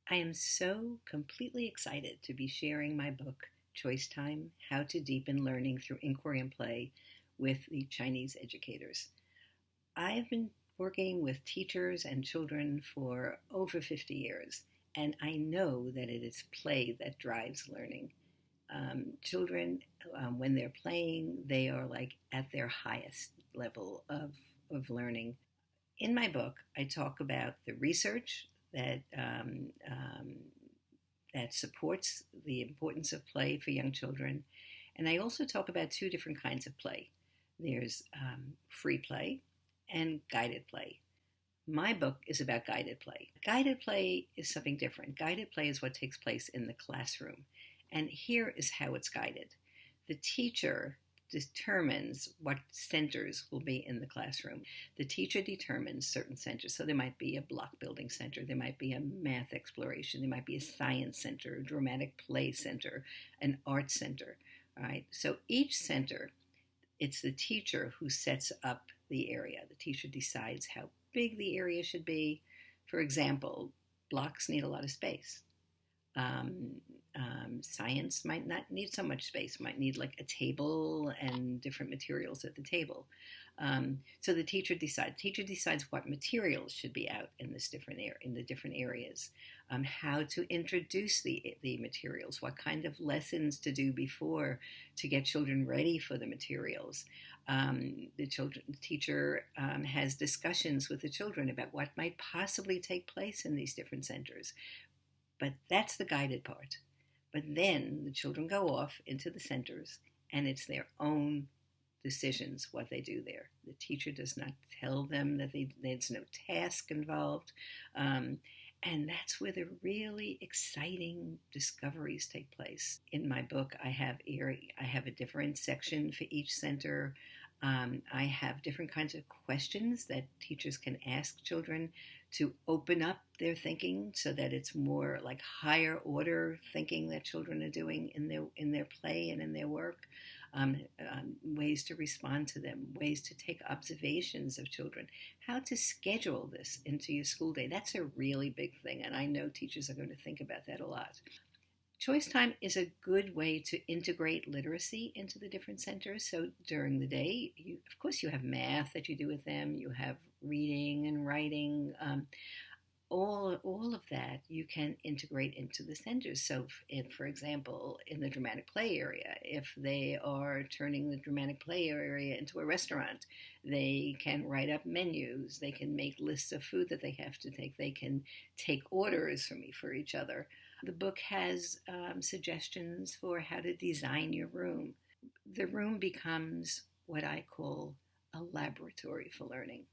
I am so completely excited to be sharing my book, Choice Time: How to Deepen Learning Through Inquiry and Play, with the Chinese educators. I've been working with teachers and children for over 50 years, and I know that it is play that drives learning. Children, when they're playing, they are like at their highest level of learning. In my book, I talk about the research that supports the importance of play for young children. And I also talk about two different kinds of play. There's free play and guided play. My book is about guided play. Guided play is something different. Guided play is what takes place in the classroom. And here is how it's guided. The teacher determines what centers will be in the classroom. The teacher determines certain centers. So there might be a block building center, there might be a math exploration, there might be a science center, a dramatic play center, an art center. All right. So each center, it's the teacher who sets up the area. The teacher decides how big the area should be. For example, blocks need a lot of space. Science might not need so much space, might need like a table and different materials at the table. So the teacher decides. Teacher decides what materials should be out in this in the different areas, how to introduce the materials, what kind of lessons to do before to get children ready for the materials. The teacher has discussions with the children about what might possibly take place in these different centers. But that's the guided part. But then the children go off into the centers, and it's their own decisions what they do there. The teacher does not tell them that there's no task involved. And that's where the really exciting discoveries take place. In my book, I have a different section for each center. I have different kinds of questions that teachers can ask children to open up their thinking so that it's more like higher order thinking that children are doing in their play and in their work. Ways to respond to them, ways to take observations of children, how to schedule this into your school day. That's a really big thing, and I know teachers are going to think about that a lot. Choice time is a good way to integrate literacy into the different centers. So during the day, of course, you have math that you do with them. You have reading and writing. All of that you can integrate into the centers. So if, for example, in the dramatic play area, if they are turning the dramatic play area into a restaurant, they can write up menus. They can make lists of food that they have to take. They can take orders for each other. The book has suggestions for how to design your room. The room becomes what I call a laboratory for learning.